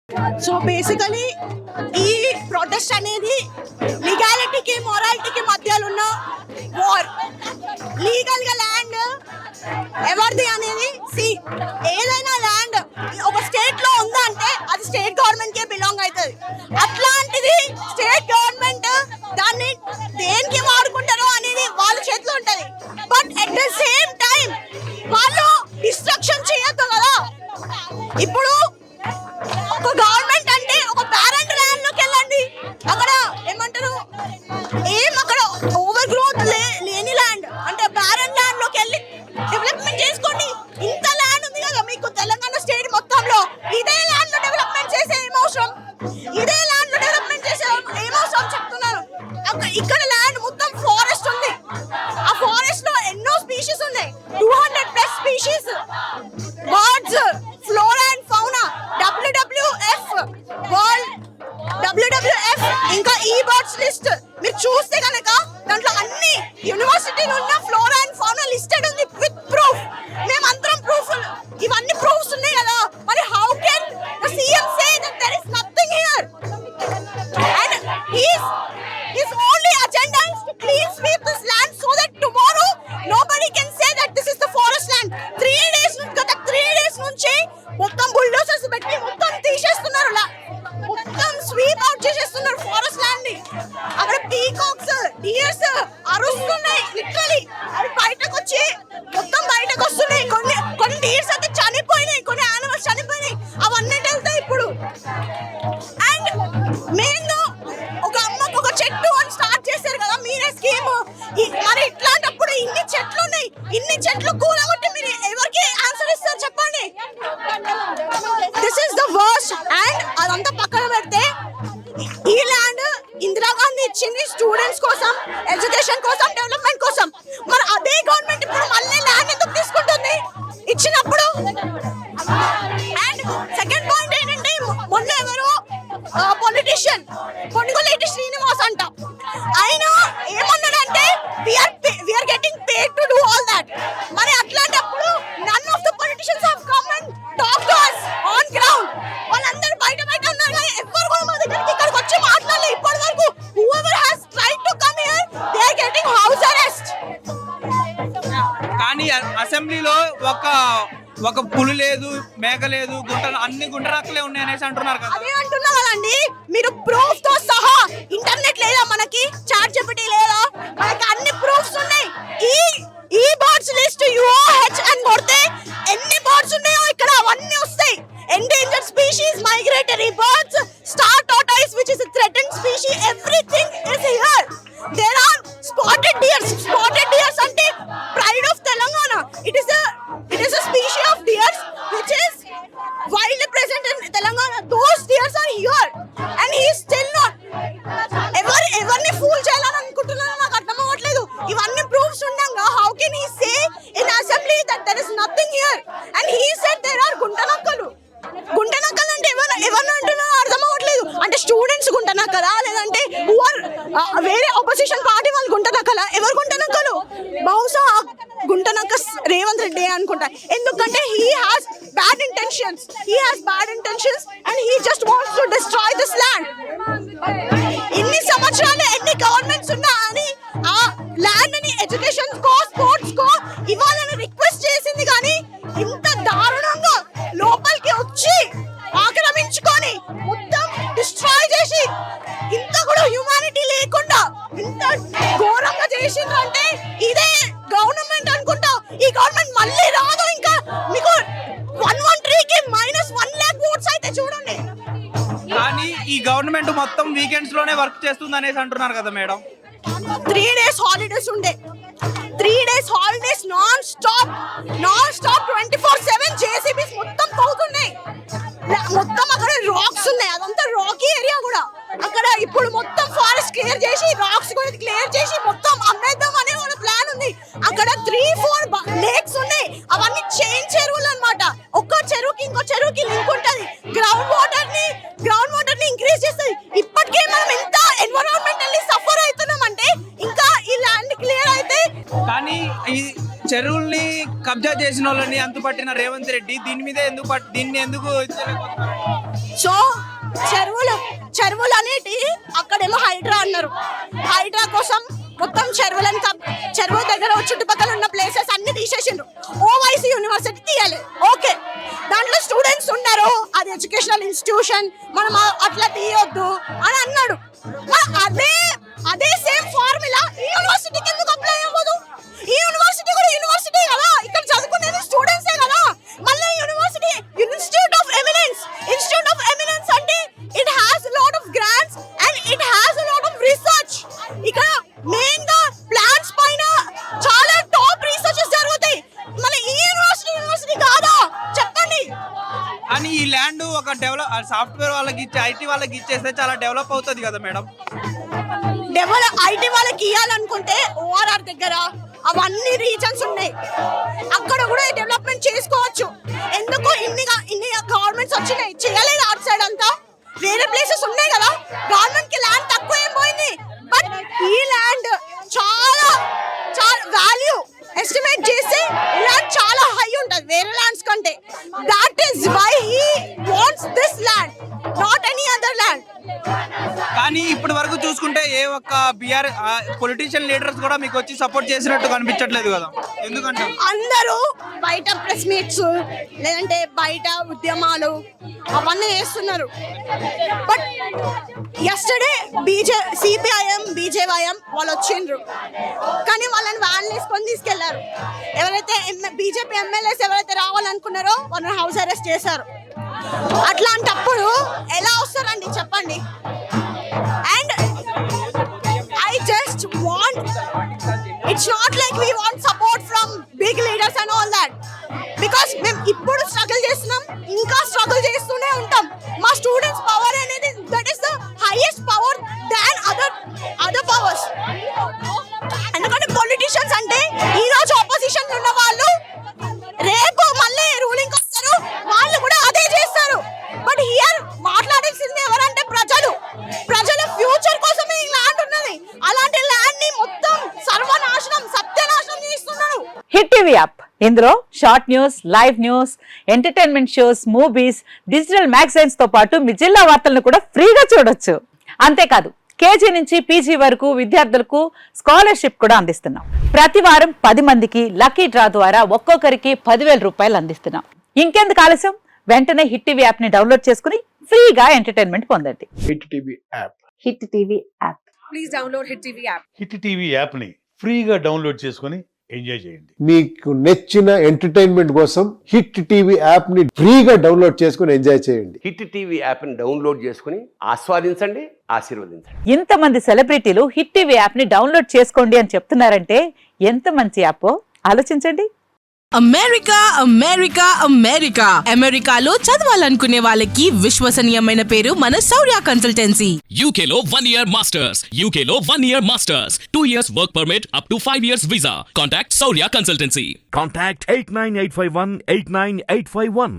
So basically ఈ protest అనేది లీగాలిటీకి మొరాలిటీకి మధ్యలో ఉన్న వార్. లీగల్ గా ల్యాండ్ ఎవరిది అనేది ఏదైనా ల్యాండ్ ఒక స్టేట్ లో ఉందంటే అది స్టేట్ గవర్నమెంట్ కే బిలాంగ్ అవుతుంది. అట్లాంటిది స్టేట్ గవర్నమెంట్ దాన్ని దేనికి వాడుకుంటారో అనేది వాళ్ళ చేతిలో ఉంటది. But at the same time వాళ్ళు డిస్ట్రక్షన్ చేయొద్దు కదా. ఇప్పుడు ఒక గవర్నమెంట్ అంటే ఒక పేరెంట్ ల్యాండ్ లోకి వెళ్ళండి, అక్కడ ఏమంటారు అక్కడ ఓవర్ గ్రోత్ లేని ల్యాండ్ అంటే పేరెంట్ ల్యాండ్ లోకి వెళ్ళి డెవలప్మెంట్ చేసుకోండి. ఇంత ల్యాండ్ ఉంది కదా మీకు తెలంగాణ స్టేట్ మొత్తంలో, ఇదే ల్యాండ్ లో డెవలప్మెంట్ చేసే ఏం అవసరం, ఇదే ల్యాండ్ లో డెవలప్మెంట్ చేసే ఏం అవసరం చెప్తున్నారు. ఇక్కడ ల్యాండ్ మొత్తం ఫారెస్ట్ ఉంది, ఆ ఫారెస్ట్ లో ఎన్నో స్పీషీస్ ఉన్నాయి, 200+ species, birds, flora and fauna, WWF ఇంకా ఈ బర్డ్స్ లిస్ట్ మీరు చూస్తే కనుక దాంట్లో అన్ని యూనివర్సిటీలో ఉన్న ఫ్లోరా అండ్ ఫౌనా లిస్టెడ్ ఉంది విత్ ప్రూఫ్. మేమందరం ప్రూఫ్, ఇవన్నీ ప్రూఫ్స్ ఉన్నాయి కదా, మరి how can the CM say that there is nothing here and his only agenda is to clean sweep this land so that tomorrow nobody can say that this is the forest land. 3 days గత 3 days నుంచి మొత్తం bulldozers పెట్టి మొత్తం తీసేస్తున్నారు, మొత్తం sweep out చేసేస్తున్నారు forest land ని. అక్కడ పీకాక్స్, డియర్స్ అరుస్తున్నాయి లిటరలీ, అవి బయటకు వచ్చి మొత్తం బయటకు వస్తున్నాయి. కొన్ని డియర్స్ అయితే చనిపోయినాయి, కొన్ని యానిమల్స్ చనిపోయినాయి, అవన్నీ వెళ్తాయి ఇప్పుడు. అండ్ మెయిన్ ఒక అమ్మకు ఒక చెట్టు అని స్టార్ట్ చేశారు కదా మీరే స్కీమ్. మరి ఇట్లాంటప్పుడు ఇన్ని చెట్లు ఉన్నాయి, ఇన్ని చెట్లు కూలగొట్టి మీరు ఎవరికి ఆన్సర్ ఇస్తారు చెప్పండి. This is the worst. And అదంతా పక్కన పెడితే ఈ ల్యాండ్ ఇందిరాగాంధీ ఇచ్చింది స్టూడెంట్స్ కోసం, ఎడ్యుకేషన్ కోసం, డెవలప్మెంట్ కోసం. మరి అదే గవర్నమెంట్ ఇప్పుడు మళ్ళీ ల్యాండ్ ఎందుకు తీసుకుంటుంది ఇచ్చినప్పుడు? అండ్ సెకండ్ పాయింట్ ఏంటంటే మొన్న ఎవరు పొలిటీషియన్ పొన్నిగోలేటి శ్రీనివాస్ అంట, ఆయన ఏమన్నాడంటే we are getting paid to do all that. మరి అట్లాంటప్పుడు none of the politicians have come and talk to us on ground. వాళ్ళందరూ బయట ఉన్నారు కానీ ఎవరు కూడా మా దగ్గరికి ఇక్కడికి వచ్చి మాట్లాడలేదు ఇప్పటి వరకు. whoever has tried to come here they are getting house arrest. కానీ అసెంబ్లీలో ఒక పులి లేదు, మేక లేదు, అన్ని గుంటనక్కలే ఉన్నాయి అనేసి అంటున్నారు కదా. అదే అంటున్నా కదండి, మీరు ప్రూఫ్ తో సహా, ఇంటర్నెట్ లేదా మనకి, చాట్ జీపీటీ లేదా, మనకి అన్ని ప్రూఫ్స్ ఉన్నాయి. ఈ బర్డ్స్ లిస్ట్ UOH అని కొడితే ఎన్ని బర్డ్స్ ఉన్నాయో ఇక్కడ అవన్నీ వస్తాయి. Endangered species, migratory birds, star tortoise which is a threatened species, everything is here. There are spotted deers అంటే pride of Telangana. It is a species of deers which is wildly present in Telangana. Those deers are here and he is still not. ఎవరిని pool చేయాలని అనుకుంటున్నారో నాకు అర్థం అవ్వట్లేదు. ఇవన్నీ proofs ఉండగా how can he say in assembly that there is nothing here and he said there are గుంటనక్కలు అంటే ఎవరు అంటున్నారో అర్థం అవ్వట్లేదు. అంటే స్టూడెంట్స్ గుంటనక్కలా లేదంటే వేరే ఆపోజిషన్ పార్టీ వాళ్ళు గుంటనక్కలా? ఎవరు గుంటనక్కలు? బహుశా గుంటనక్క రేవంత్ రెడ్డి అనుకుంటా. ఎందుకంటే he has bad intentions and he just wants to destroy this land. ఇన్ని సంవత్సరాలు ఎన్ని గవర్నమెంట్స్ ఉన్నా అని ఆ ల్యాండ్ ని ఎడ్యుకేషన్ కో, స్పోర్ట్స్ కో ఇవ్వాలని రిక్వెస్ట్ చేసింది, కానీ ఇంత దారుణంగా లోపలికి వచ్చి ఆక్రమించుకొని మొత్తం డిస్ట్రాయ్ చేసి ఇంత కూడా హ్యూమానిటీ లేకుండా ఇంత ఘోరంగా చేసిందంటే ఇదే గవర్నమెంట్ అనుకుంటా. ఈ గవర్నమెంట్ మళ్ళీ రాదు. ఇంకా మీకు 113 కి -1 lakh ఓట్స్ అయితే చూడండి. కానీ ఈ గవర్నమెంట్ మొత్తం వీకెండ్స్ లోనే వర్క్ చేస్తుంది అనేసి అంటున్నారు కదా మేడం. 3 days హాలిడేస్ ఉండే, 3 days holidays non stop 24/7 JCBs మొత్తం పోతున్నాయి. మొత్తం అక్కడ రాక్స్ ఉన్నాయి, అదంతా రాకీ ఏరియా కూడా. అక్కడ ఇప్పుడు మొత్తం ఫారెస్ట్ క్లియర్ చేసి రాక్స్ కూడా క్లియర్ చేసి మొత్తం అమ్మేద్దాం అనే వాళ్ళ ప్లాన్ ఉంది. అక్కడ 3-4 లేక్స్ ఉన్నాయి, అవన్నీ చైన్ చెరువులు అన్నమాట. ఒక్క చెరువుకి ఇంకో చెరువుకి లింక్ ఉంటది. గ్రౌండ్ వాటర్ ని ఇంక్రీజ్ చేస్తుంది. ఇప్పటికే మనం ఎంత ఎన్విరాన్మెంటల్లీ సఫర్ అవుతున్నాం అంటే ఇంకా ఈ ల్యాండ్ క్లియర్ అయితే. కానీ ఈ చెరువుల్ని కబ్జా చేసిన వాళ్ళని అంతుపట్టిన రేవంత్ రెడ్డి దీన్ని ఎందుకు సో చెరువులు అనేటి అక్కడేమో హైడ్రా అన్నారు. హైడ్రా కోసం మొత్తం చెరువు దగ్గర చుట్టుపక్కల ఉన్న ప్లేసెస్ అన్ని తీసేసిండ్రు. ఓవైసీ యూనివర్సిటీ తీయాలి, ఓకే, దాంట్లో స్టూడెంట్స్ ఉన్నారు, అది ఎడ్యుకేషనల్ ఇన్స్టిట్యూషన్, మనం అట్లా తీయొద్దు అని అన్నాడు. అదే సేమ్ ఫార్ములా ఈ యూనివర్సిటీకి ఎందుకు అప్లై అవ్వదు? ఈ యూనివర్సిటీ కూడా యూనివర్సిటీ కదా, ఇక్కడ చదువుకునేది స్టూడెంట్సే కదా. మళ్ళీ యూనివర్సిటీ ఇన్స్టిట్యూట్ ఆఫ్ ఎమినెన్స్ అంటే it has lot of grants and it has lot of research. ఇక్కడ మెయిన్ గా ప్లాన్స్ పైన చాలా టాప్ రీసెర్చెస్ జరుగుతాయి. మళ్ళీ ఈ యూనివర్సిటీ కాదా చెప్పండి? అని ఈ ల్యాండ్ ఒక సాఫ్ట్వేర్ వాళ్ళకి ఇచ్చి ఐటీ వాళ్ళకి ఇచ్చేస్తే చాలా డెవలప్ అవుతుంది కదా మేడం. ఐటీ వాళ్ళకి ఇవ్వాలనుకుంటే ఓఆర్ఆర్ దగ్గర అవన్నీ రీజన్స్ ఉన్నాయి, అక్కడ కూడా డెవలప్మెంట్ చేసుకోవచ్చు. ఎందుకు ఇన్ని గవర్నమెంట్స్ వచ్చినాయి చేయలేదు? అటు సైడ్ అంతా వేరే ప్లేసెస్ ఉన్నాయి కదా, గవర్నమెంట్ కి ల్యాండ్ తక్కువ ఏం పోయింది. బట్ ఈ ల్యాండ్ చాలా వాల్యూ ఎస్టిమేట్ చేసి ల్యాండ్ చాలా హై ఉంటుంది వేరే ల్యాండ్స్ కంటే. That is why he wants this land, not any other land. కానీ ఇప్పటి వరకు చూసుకుంటే ఏ ఒక్క బిఆర్ పొలిటీషియన్ లీడర్స్ కూడా మీకు వచ్చి సపోర్ట్ చేసినట్టు కనిపించట్లేదు కదా, ఎందుకంటే అందరూ బయట ప్రెస్ మీట్స్ లేదంటే బయట ఉద్యమాలు అవన్నీ చేస్తున్నారు. బట్ యస్టర్డే సిపిఐఎం బీజేవైఎం వాళ్ళు వచ్చిండ్రు, కానీ వాళ్ళని వ్యాన్ వేసుకొని తీసుకెళ్లారు. ఎవరైతే బీజేపీ ఎమ్మెల్యేస్ ఎవరైతే రావాలనుకున్నారో వాళ్ళని హౌస్ అరెస్ట్ చేశారు. అట్లాంటప్పుడు ఎలా వస్తారండి చెప్పండి? And I just want, it's not like we want support from big leaders and all that, because మేము ఇప్పుడు స్ట్రగుల్ చేస్తున్నాం, ఇంకా స్ట్రగుల్ చేస్తూనే ఉంటాం. మా స్టూడెంట్స్ పవర్ అనేది that is the highest power than other powers. ఎందుకంటే పొలిటీషియన్స్ అంటే ఈ రోజు ఆపోజిషన్ ఉన్న వాళ్ళు రేపు మళ్ళీ రూలింగ్ వస్తారు, వాళ్ళు కూడా అదే చేస్తారు. బట్ హియర్ మాట్లాడాల్సింది ఎవరంటే ప్రజల ఫ్యూచర్ కోసమే ఈ ల్యాండ్ ఉన్నది. అలాంటి ల్యాండ్ ని మొత్తం సత్యనాశనం చేస్తున్నారు. హిట్ టీవీ యాప్, ఇందులో short news, live news, entertainment shows, movies, digital magazines తో పాటు మీ జిల్లా వార్తలను కూడా ఫ్రీగా చూడొచ్చు. అంతేకాదు కేజీ నుంచి పీజీ వరకు విద్యార్థులకు స్కాలర్షిప్ కూడా అందిస్తున్నాం. ప్రతి వారం 10 మందికి లక్కీ డ్రా ద్వారా ఒక్కొక్కరికి 10,000 రూపాయలు అందిస్తున్నాం. ఇంకెందుకు ఆలస్యం, వెంటనే హిట్ టీవీ యాప్ ని డౌన్లోడ్ చేసుకుని ఫ్రీగా ఎంటర్టైన్మెంట్ పొందండి. Hit TV app, hit TV app, please download hit TV app. Hit TV app ని ఫ్రీగా డౌన్లోడ్ చేసుకుని ఎంజాయ్ చేయండి. మీకు నచ్చిన ఎంటర్టైన్మెంట్ కోసం హిట్ టీవీ యాప్ ని ఫ్రీగా డౌన్లోడ్ చేసుకుని ఎంజాయ్ చేయండి. హిట్ టీవీ యాప్ ని డౌన్లోడ్ చేసుకుని ఆస్వాదించండి, ఆశీర్వదించండి. ఇంతమంది సెలబ్రిటీలు హిట్ టీవీ యాప్ ని డౌన్లోడ్ చేసుకోండి అని చెప్తున్నారంటే ఎంత మంచి యాప్ ఆలోచించండి. అమెరికాలో చదవాలనుకునే వాళ్ళకి విశ్వసనీయమైన పేరు మన శౌర్య కన్సల్టెన్సీ. UK లో 1 year masters, UK లో 1 year masters, 2 years work permit up to 5 years visa. Contact Saurya Consultancy. Contact 89851 89851.